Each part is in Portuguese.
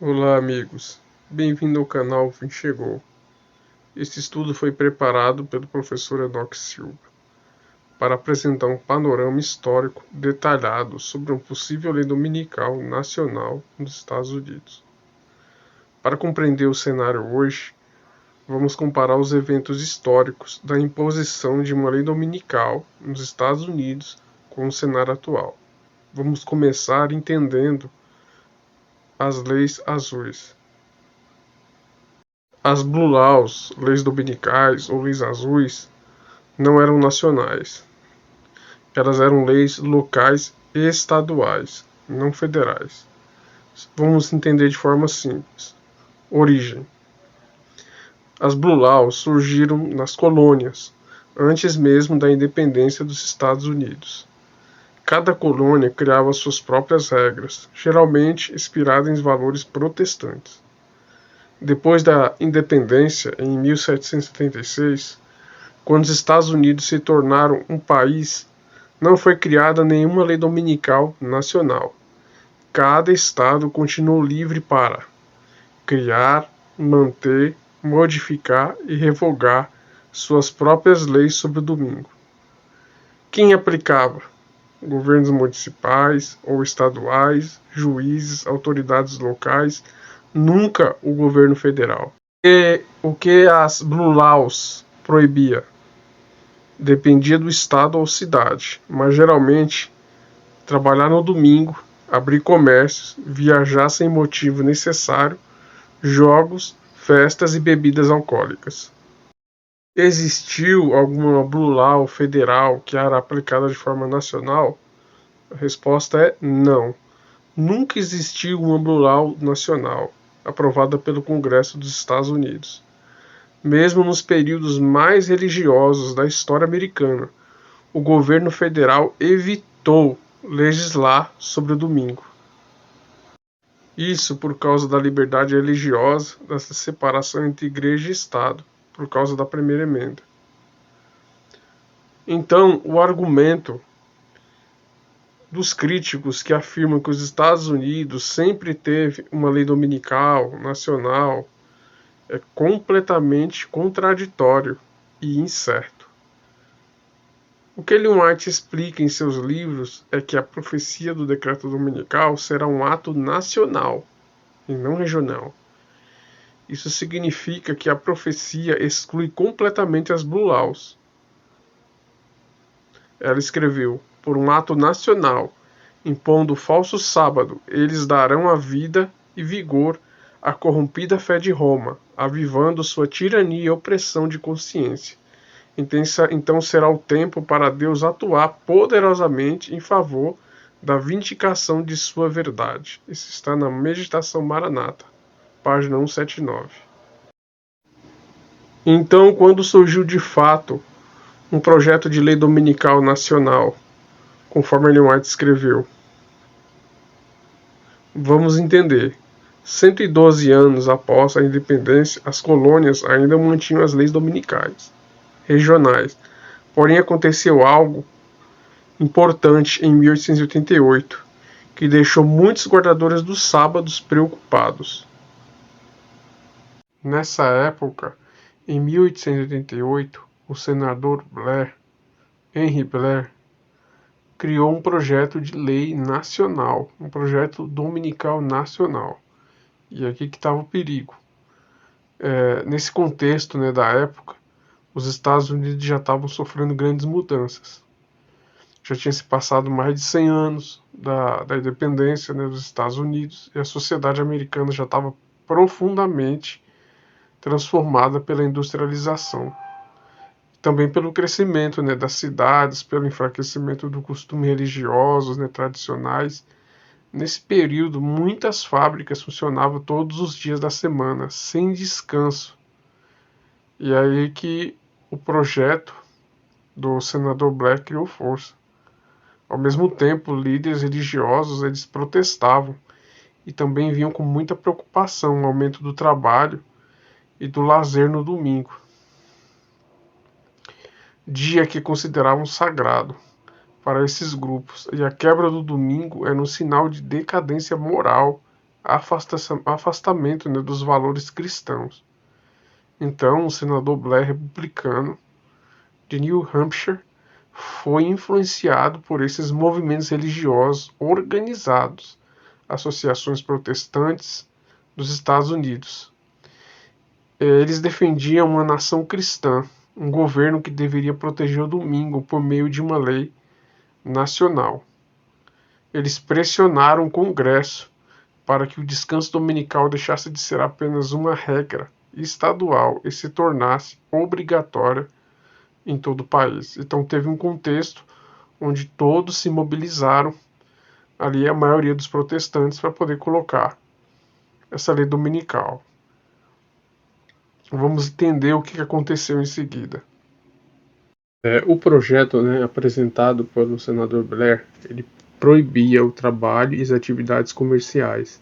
Olá, amigos. Bem-vindo ao canal Fim Chegou. Este estudo foi preparado pelo professor Enoque Silva para apresentar um panorama histórico detalhado sobre uma possível lei dominical nacional nos Estados Unidos. Para compreender o cenário hoje, vamos comparar os eventos históricos da imposição de uma lei dominical nos Estados Unidos com o cenário atual. Vamos começar entendendo as leis azuis. As Blue Laws, leis dominicais ou leis azuis, não eram nacionais. Elas eram leis locais e estaduais, não federais. Vamos entender de forma simples. Origem. As Blue Laws surgiram nas colônias, antes mesmo da independência dos Estados Unidos. Cada colônia criava suas próprias regras, geralmente inspiradas em valores protestantes. Depois da independência, em 1776, quando os Estados Unidos se tornaram um país, não foi criada nenhuma lei dominical nacional. Cada estado continuou livre para criar, manter, modificar e revogar suas próprias leis sobre o domingo. Quem aplicava? Governos municipais ou estaduais, juízes, autoridades locais, nunca o governo federal. O que as Blue Laws proibia? Dependia do estado ou cidade, mas geralmente trabalhar no domingo, abrir comércios, viajar sem motivo necessário, jogos, festas e bebidas alcoólicas. Existiu alguma Blue Law federal que era aplicada de forma nacional? A resposta é não. Nunca existiu uma Blue Law nacional aprovada pelo Congresso dos Estados Unidos. Mesmo nos períodos mais religiosos da história americana, o governo federal evitou legislar sobre o domingo. Isso por causa da liberdade religiosa, dessa separação entre igreja e Estado, por causa da primeira emenda. Então, o argumento dos críticos que afirmam que os Estados Unidos sempre teve uma lei dominical, nacional, é completamente contraditório e incerto. O que Ellen White explica em seus livros é que a profecia do decreto dominical será um ato nacional e não regional. Isso significa que a profecia exclui completamente as Blue Laws. Ela escreveu: por um ato nacional, impondo o falso sábado, eles darão a vida e vigor à corrompida fé de Roma, avivando sua tirania e opressão de consciência. Então será o tempo para Deus atuar poderosamente em favor da vindicação de sua verdade. Isso está na Meditação Maranata, página 179. Então, quando surgiu de fato um projeto de lei dominical nacional, conforme Ellen White escreveu? Vamos entender. 112 anos após a independência, as colônias ainda mantinham as leis dominicais, regionais. Porém, aconteceu algo importante em 1888, que deixou muitos guardadores dos sábados preocupados. Nessa época, em 1888, o senador Henry Blair, criou um projeto de lei nacional, um projeto dominical nacional. E aqui que estava o perigo. Nesse contexto, da época, os Estados Unidos já estavam sofrendo grandes mudanças. Já tinha se passado mais de 100 anos da independência, dos Estados Unidos, e a sociedade americana já estava profundamente transformada pela industrialização. Também pelo crescimento das cidades, pelo enfraquecimento do costume religiosos tradicionais. Nesse período, muitas fábricas funcionavam todos os dias da semana, sem descanso. E aí que o projeto do senador Blair criou força. Ao mesmo tempo, líderes religiosos eles protestavam e também viam com muita preocupação o aumento do trabalho e do lazer no domingo, dia que consideravam sagrado para esses grupos, e a quebra do domingo era um sinal de decadência moral afastamento, né, dos valores cristãos. Então, o senador Blair, republicano de New Hampshire, foi influenciado por esses movimentos religiosos organizados, associações protestantes dos Estados Unidos. Eles defendiam uma nação cristã, um governo que deveria proteger o domingo por meio de uma lei nacional. Eles pressionaram o Congresso para que o descanso dominical deixasse de ser apenas uma regra estadual e se tornasse obrigatória em todo o país. Então teve um contexto onde todos se mobilizaram, ali a maioria dos protestantes, para poder colocar essa lei dominical. Vamos entender o que aconteceu em seguida. O projeto, né, apresentado pelo senador Blair, ele proibia o trabalho e as atividades comerciais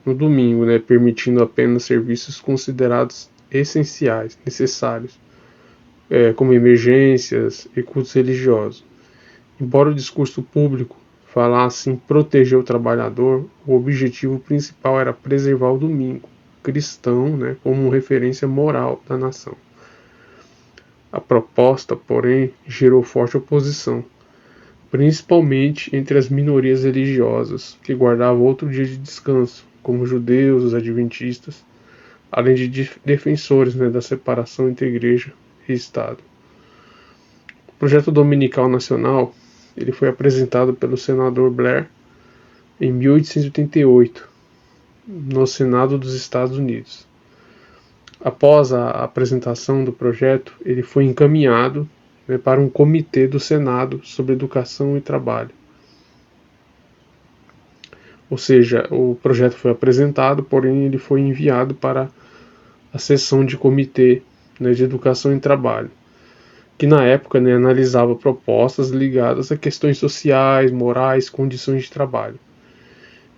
no domingo, né, permitindo apenas serviços considerados essenciais, necessários, como emergências e cultos religiosos. Embora o discurso público falasse em proteger o trabalhador, o objetivo principal era preservar o domingo cristão, né, como referência moral da nação. A proposta, porém, gerou forte oposição, principalmente entre as minorias religiosas, que guardavam outro dia de descanso, como os judeus, os adventistas, além de defensores, né, da separação entre igreja e Estado. O projeto dominical nacional ele foi apresentado pelo senador Blair em 1888, no Senado dos Estados Unidos. Após a apresentação do projeto, ele foi encaminhado, né, para um comitê do Senado sobre educação e trabalho. Ou seja, o projeto foi apresentado, porém ele foi enviado para a sessão de comitê, né, de educação e trabalho, que na época, né, analisava propostas ligadas a questões sociais, morais, condições de trabalho.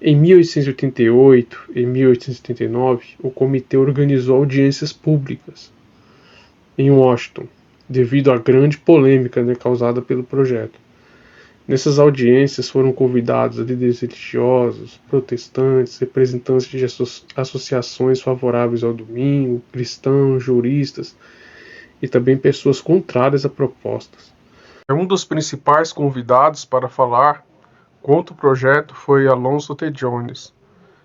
Em 1888 e 1889, o comitê organizou audiências públicas em Washington, devido à grande polêmica, né, causada pelo projeto. Nessas audiências foram convidados líderes religiosos, protestantes, representantes de associações favoráveis ao domingo, cristãos, juristas e também pessoas contrárias a propostas. Um dos principais convidados para falar contra o projeto foi Alonzo T. Jones,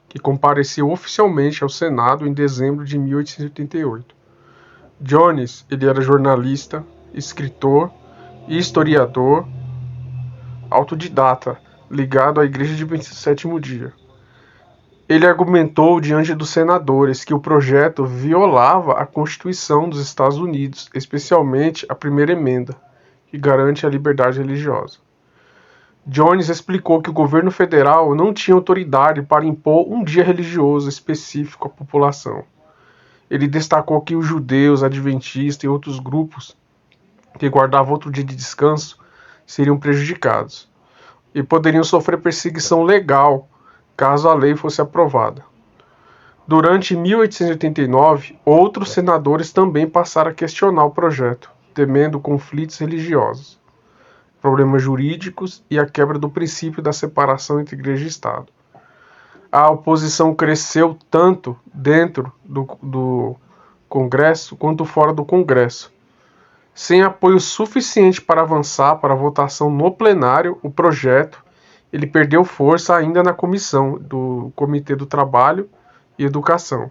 que compareceu oficialmente ao Senado em dezembro de 1888. Jones, ele era jornalista, escritor e historiador autodidata, ligado à Igreja de Sétimo Dia. Ele argumentou diante dos senadores que o projeto violava a Constituição dos Estados Unidos, especialmente a primeira emenda, que garante a liberdade religiosa. Jones explicou que o governo federal não tinha autoridade para impor um dia religioso específico à população. Ele destacou que os judeus, adventistas e outros grupos que guardavam outro dia de descanso seriam prejudicados e poderiam sofrer perseguição legal caso a lei fosse aprovada. Durante 1889, outros senadores também passaram a questionar o projeto, temendo conflitos religiosos, problemas jurídicos e a quebra do princípio da separação entre igreja e Estado. A oposição cresceu tanto dentro do Congresso quanto fora do Congresso. Sem apoio suficiente para avançar para a votação no plenário, o projeto ele perdeu força ainda na comissão do Comitê do Trabalho e Educação.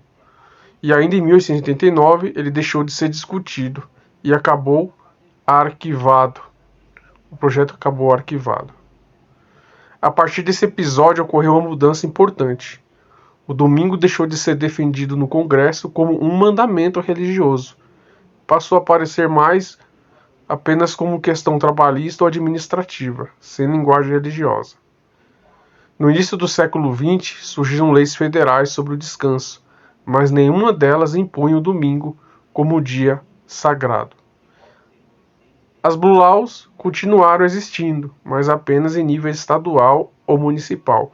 E ainda em 1889 ele deixou de ser discutido e acabou arquivado. O projeto acabou arquivado. A partir desse episódio ocorreu uma mudança importante. O domingo deixou de ser defendido no Congresso como um mandamento religioso. Passou a aparecer mais apenas como questão trabalhista ou administrativa, sem linguagem religiosa. No início do século XX, surgiram leis federais sobre o descanso, mas nenhuma delas impunha o domingo como dia sagrado. As Blue Laws continuaram existindo, mas apenas em nível estadual ou municipal,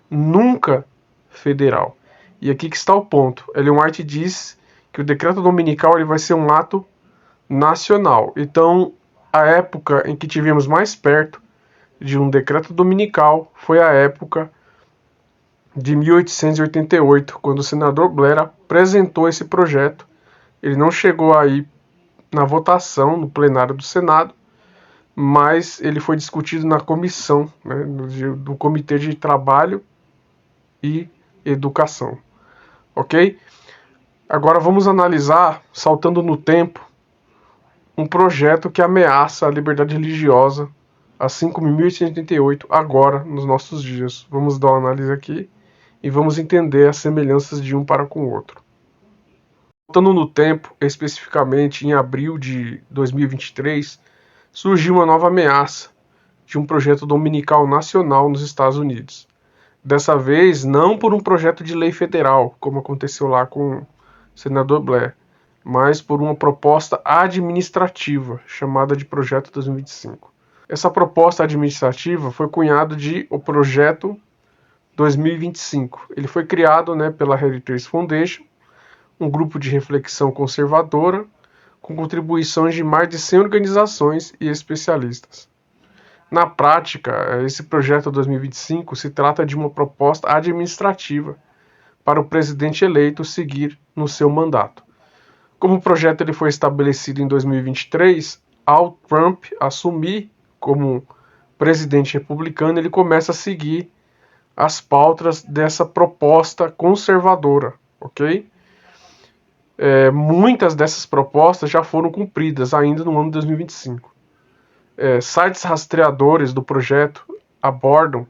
nunca federal. E aqui que está o ponto. Ellen White diz que o decreto dominical ele vai ser um ato nacional. Então, a época em que tivemos mais perto de um decreto dominical foi a época de 1888, quando o senador Blair apresentou esse projeto. Ele não chegou aí na votação, no plenário do Senado, mas ele foi discutido na comissão, né, do Comitê de Trabalho e Educação. Ok? Agora vamos analisar, saltando no tempo, um projeto que ameaça a liberdade religiosa, assim como em 1888, agora, nos nossos dias. Vamos dar uma análise aqui e vamos entender as semelhanças de um para com o outro. Voltando no tempo, especificamente em abril de 2023, surgiu uma nova ameaça de um projeto dominical nacional nos Estados Unidos. Dessa vez, não por um projeto de lei federal, como aconteceu lá com o senador Blair, mas por uma proposta administrativa, chamada de Projeto 2025. Essa proposta administrativa foi cunhado de o Projeto 2025. Ele foi criado, pela Heritage Foundation, um grupo de reflexão conservadora, com contribuições de mais de 100 organizações e especialistas. Na prática, esse Projeto 2025 se trata de uma proposta administrativa para o presidente eleito seguir no seu mandato. Como o projeto ele foi estabelecido em 2023, ao Trump assumir como presidente republicano, ele começa a seguir as pautas dessa proposta conservadora, ok? Muitas dessas propostas já foram cumpridas ainda no ano de 2025. Sites rastreadores do projeto abordam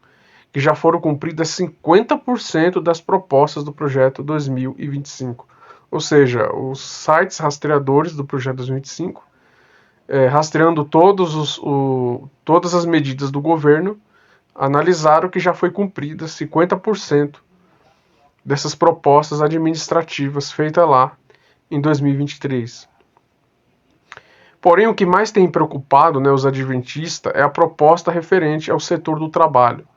que já foram cumpridas 50% das propostas do projeto 2025. Ou seja, os sites rastreadores do projeto 2025, rastreando todas as medidas do governo, analisaram que já foi cumprida 50% dessas propostas administrativas feitas lá em 2023. Porém, o que mais tem preocupado os adventistas é a proposta referente ao setor do trabalho.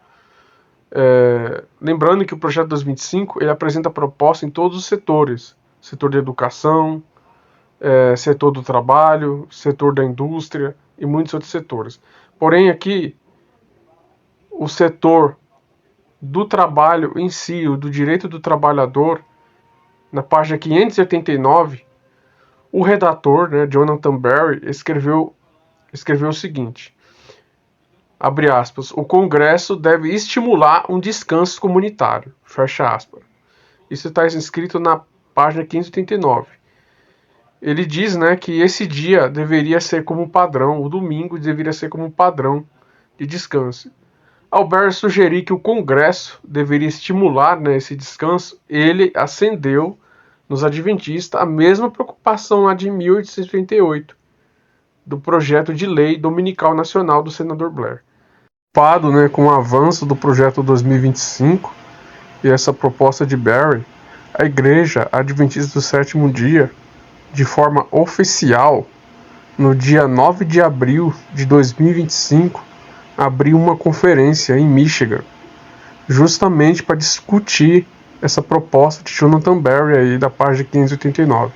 Lembrando que o projeto 2025 ele apresenta proposta em todos os setores: setor da educação, setor do trabalho, setor da indústria e muitos outros setores. Porém, aqui, o setor do trabalho em si, o do direito do trabalhador, na página 589, o redator, Jonathan Berry, escreveu o seguinte, abre aspas, o Congresso deve estimular um descanso comunitário, fecha aspas. Isso está escrito na página 589. Ele diz que esse dia deveria ser como padrão, o domingo deveria ser como padrão de descanso. Ao Berry sugerir que o Congresso deveria estimular esse descanso, ele acendeu nos adventistas a mesma preocupação lá de 1838, do projeto de lei dominical nacional do senador Blair. Preocupado com o avanço do projeto 2025 e essa proposta de Berry, a Igreja Adventista do Sétimo Dia, de forma oficial, no dia 9 de abril de 2025, abriu uma conferência em Michigan, justamente para discutir essa proposta de Jonathan Berry aí da página 589.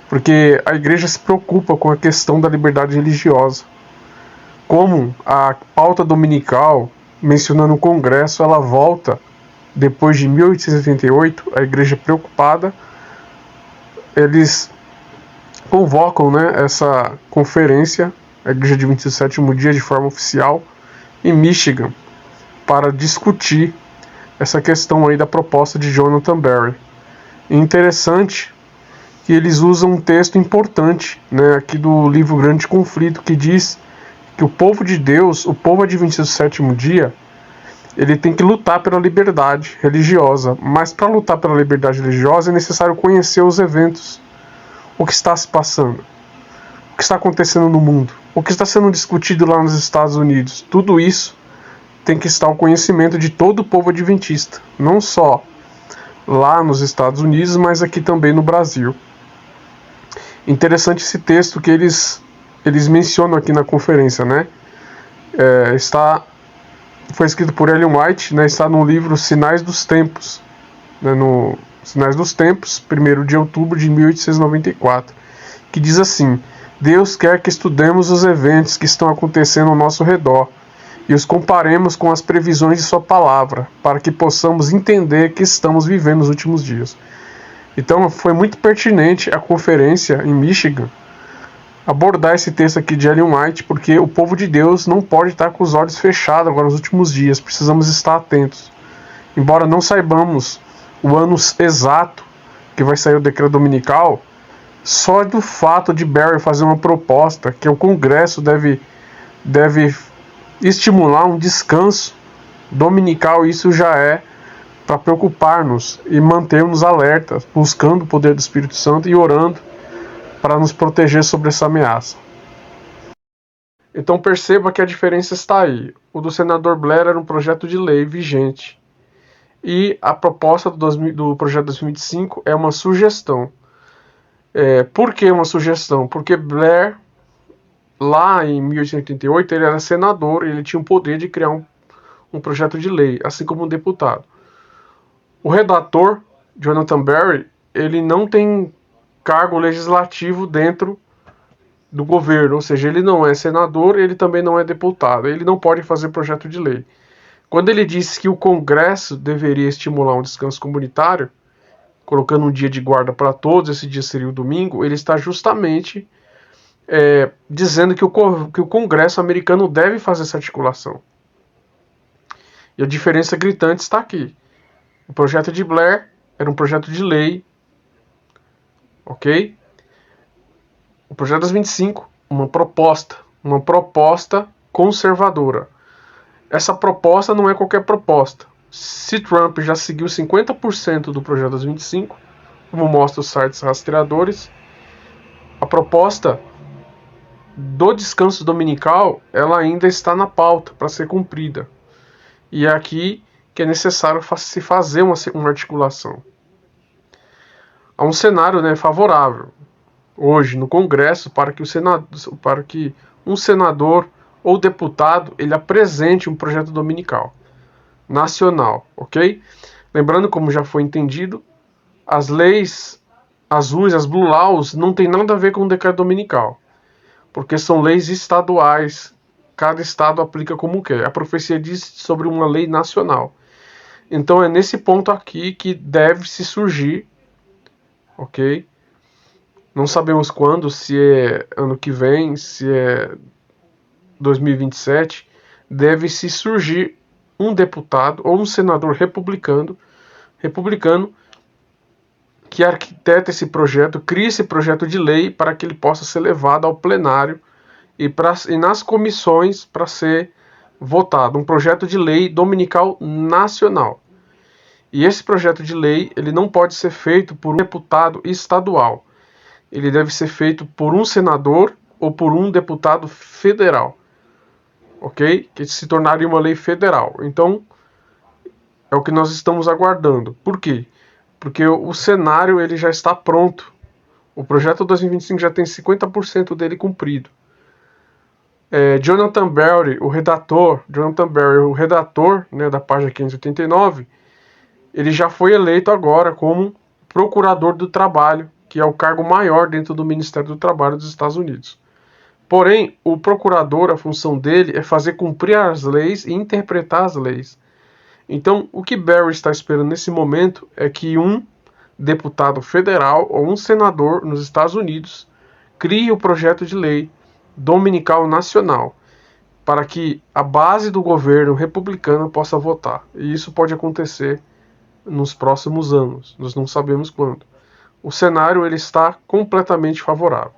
Porque a igreja se preocupa com a questão da liberdade religiosa. Como a pauta dominical, mencionando o Congresso, ela volta depois de 1888, a igreja preocupada, eles convocam essa conferência, a Igreja Adventista do Sétimo Dia, de forma oficial, em Michigan, para discutir essa questão aí da proposta de Jonathan Berry. E interessante que eles usam um texto importante, aqui do livro Grande Conflito, que diz que o povo de Deus, o povo adventista do sétimo dia, ele tem que lutar pela liberdade religiosa, mas para lutar pela liberdade religiosa é necessário conhecer os eventos, o que está se passando, o que está acontecendo no mundo, o que está sendo discutido lá nos Estados Unidos. Tudo isso tem que estar ao conhecimento de todo o povo adventista, não só lá nos Estados Unidos, mas aqui também no Brasil. Interessante esse texto que eles mencionam aqui na conferência, foi escrito por Ellen White, está no livro Sinais dos Tempos, no Sinais dos Tempos, 1º de outubro de 1894, que diz assim: Deus quer que estudemos os eventos que estão acontecendo ao nosso redor e os comparemos com as previsões de sua palavra, para que possamos entender que estamos vivendo os últimos dias. Então foi muito pertinente a conferência em Michigan abordar esse texto aqui de Ellen White, porque o povo de Deus não pode estar com os olhos fechados agora nos últimos dias, precisamos estar atentos. Embora não saibamos o ano exato que vai sair o decreto dominical, só do fato de Barry fazer uma proposta que o Congresso deve estimular um descanso dominical, isso já é para preocupar-nos e mantermos alertas, buscando o poder do Espírito Santo e orando para nos proteger sobre essa ameaça. Então perceba que a diferença está aí. O do senador Blair era um projeto de lei vigente e a proposta do projeto 2025 é uma sugestão. Por que uma sugestão? Porque Blair, lá em 1888, ele era senador e ele tinha o poder de criar um projeto de lei, assim como um deputado. O redator, Jonathan Berry, ele não tem cargo legislativo dentro do governo, ou seja, ele não é senador, ele também não é deputado, ele não pode fazer projeto de lei. Quando ele disse que o Congresso deveria estimular um descanso comunitário, colocando um dia de guarda para todos, esse dia seria o domingo, ele está justamente dizendo que o Congresso americano deve fazer essa articulação. E a diferença gritante está aqui. O projeto de Blair era um projeto de lei, ok? O projeto das 25, uma proposta conservadora. Essa proposta não é qualquer proposta. Se Trump já seguiu 50% do projeto das 25, como mostra os sites rastreadores, a proposta do descanso dominical, ela ainda está na pauta para ser cumprida. E é aqui que é necessário se fazer uma articulação. Há um cenário favorável hoje no Congresso para que um senador ou deputado ele apresente um projeto dominical nacional, ok? Lembrando, como já foi entendido, as leis azuis, as Blue Laws, não tem nada a ver com o decreto dominical, porque são leis estaduais, cada estado aplica como quer. A profecia diz sobre uma lei nacional. Então é nesse ponto aqui que deve se surgir, ok? Não sabemos quando, se é ano que vem, se é 2027, deve se surgir um deputado ou um senador republicano que arquiteta esse projeto, cria esse projeto de lei para que ele possa ser levado ao plenário e nas comissões para ser votado. Um projeto de lei dominical nacional. E esse projeto de lei ele não pode ser feito por um deputado estadual. Ele deve ser feito por um senador ou por um deputado federal. Ok? Que se tornaria uma lei federal. Então, é o que nós estamos aguardando. Por quê? Porque o cenário ele já está pronto. O projeto 2025 já tem 50% dele cumprido. Jonathan Berry, o redator da página 589, ele já foi eleito agora como procurador do trabalho, que é o cargo maior dentro do Ministério do Trabalho dos Estados Unidos. Porém, o procurador, a função dele é fazer cumprir as leis e interpretar as leis. Então, o que Berry está esperando nesse momento é que um deputado federal ou um senador nos Estados Unidos crie o projeto de lei dominical nacional para que a base do governo republicano possa votar. E isso pode acontecer nos próximos anos. Nós não sabemos quando. O cenário ele está completamente favorável.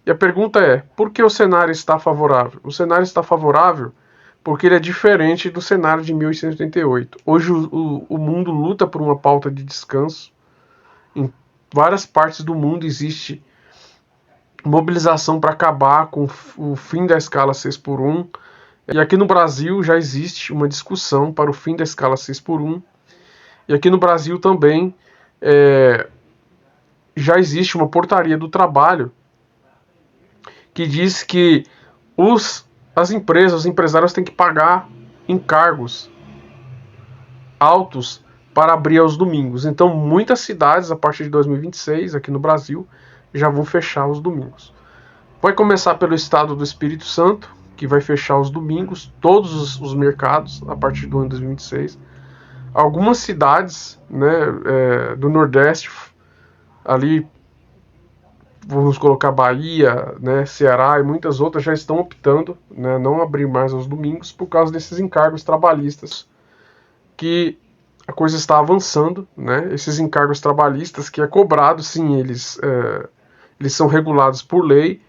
E a pergunta é, por que o cenário está favorável? O cenário está favorável porque ele é diferente do cenário de 1888. Hoje o mundo luta por uma pauta de descanso. Em várias partes do mundo existe mobilização para acabar com o fim da escala 6x1. E aqui no Brasil já existe uma discussão para o fim da escala 6x1. E aqui no Brasil também já existe uma portaria do trabalho que diz que as empresas, os empresários têm que pagar encargos altos para abrir aos domingos. Então, muitas cidades, a partir de 2026, aqui no Brasil, já vão fechar os domingos. Vai começar pelo estado do Espírito Santo, que vai fechar os domingos, todos os mercados, a partir do ano 2026. Algumas cidades, né, do Nordeste, ali, vamos colocar Bahia, né, Ceará e muitas outras, já estão optando, né, não abrir mais aos domingos por causa desses encargos trabalhistas, que a coisa está avançando, né, esses encargos trabalhistas que é cobrado, sim, eles são regulados por lei,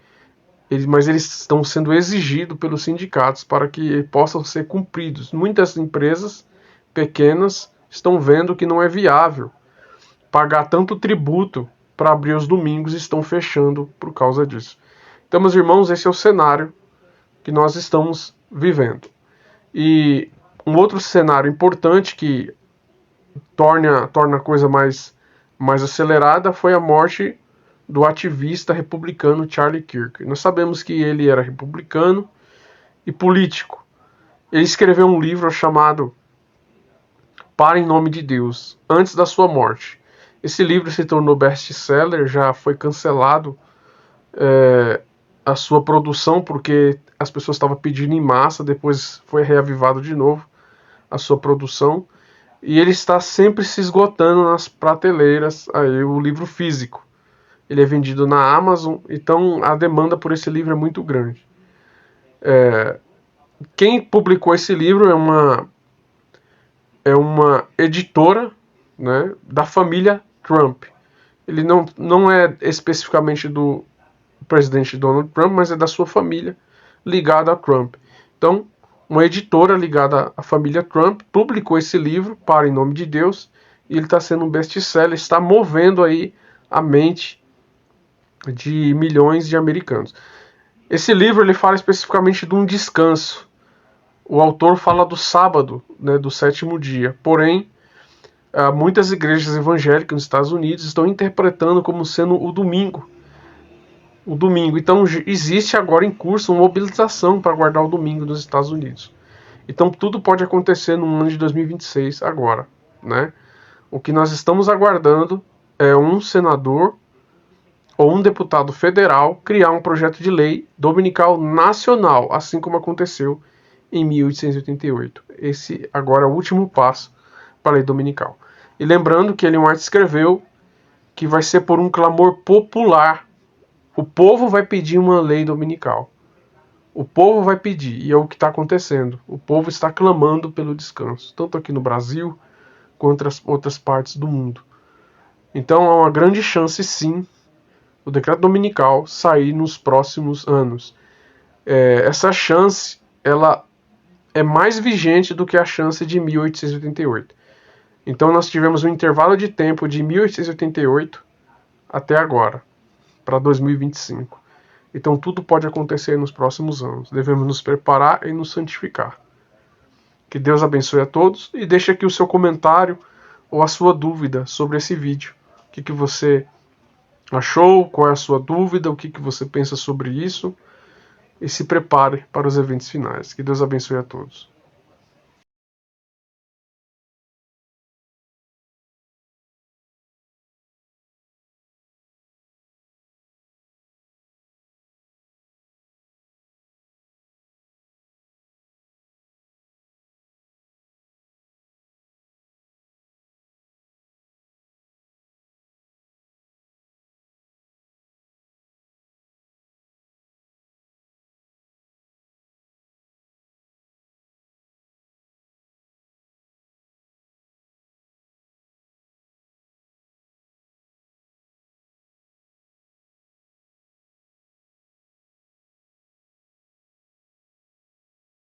mas eles estão sendo exigidos pelos sindicatos para que possam ser cumpridos. Muitas empresas pequenas estão vendo que não é viável pagar tanto tributo para abrir os domingos e estão fechando por causa disso. Então, meus irmãos, esse é o cenário que nós estamos vivendo. E um outro cenário importante que torna a coisa mais acelerada foi a morte do ativista republicano Charlie Kirk. Nós sabemos que ele era republicano e político. Ele escreveu um livro chamado Para em Nome de Deus, antes da sua morte. Esse livro se tornou best-seller, já foi cancelado a sua produção porque as pessoas estavam pedindo em massa, depois foi reavivado de novo a sua produção. E ele está sempre se esgotando nas prateleiras, aí, o livro físico. Ele é vendido na Amazon, então a demanda por esse livro é muito grande. Quem publicou esse livro é uma editora, né, da família Trump. Ele não é especificamente do presidente Donald Trump, mas é da sua família ligada a Trump. Então, uma editora ligada à família Trump publicou esse livro, Para em Nome de Deus, e ele está sendo um best-seller, está movendo aí a mente de milhões de americanos. Esse livro ele fala especificamente de um descanso. O autor fala do sábado, né, do sétimo dia. Porém, muitas igrejas evangélicas nos Estados Unidos estão interpretando como sendo o domingo. O domingo. Então, existe agora em curso uma mobilização para guardar o domingo nos Estados Unidos. Então, tudo pode acontecer no ano de 2026 agora, né? O que nós estamos aguardando é um senador ou um deputado federal criar um projeto de lei dominical nacional, assim como aconteceu em 1888. Esse agora é o último passo para a lei dominical. E lembrando que Ellen White escreveu que vai ser por um clamor popular. O povo vai pedir uma lei dominical. O povo vai pedir, e é o que está acontecendo. O povo está clamando pelo descanso, tanto aqui no Brasil quanto em outras partes do mundo. Então há uma grande chance, sim, o decreto dominical sair nos próximos anos. Essa chance, ela é mais vigente do que a chance de 1888. Então nós tivemos um intervalo de tempo de 1888 até agora, para 2025. Então tudo pode acontecer nos próximos anos. Devemos nos preparar e nos santificar. Que Deus abençoe a todos e deixe aqui o seu comentário ou a sua dúvida sobre esse vídeo. O que você achou? Qual é a sua dúvida? O que você pensa sobre isso? E se prepare para os eventos finais. Que Deus abençoe a todos.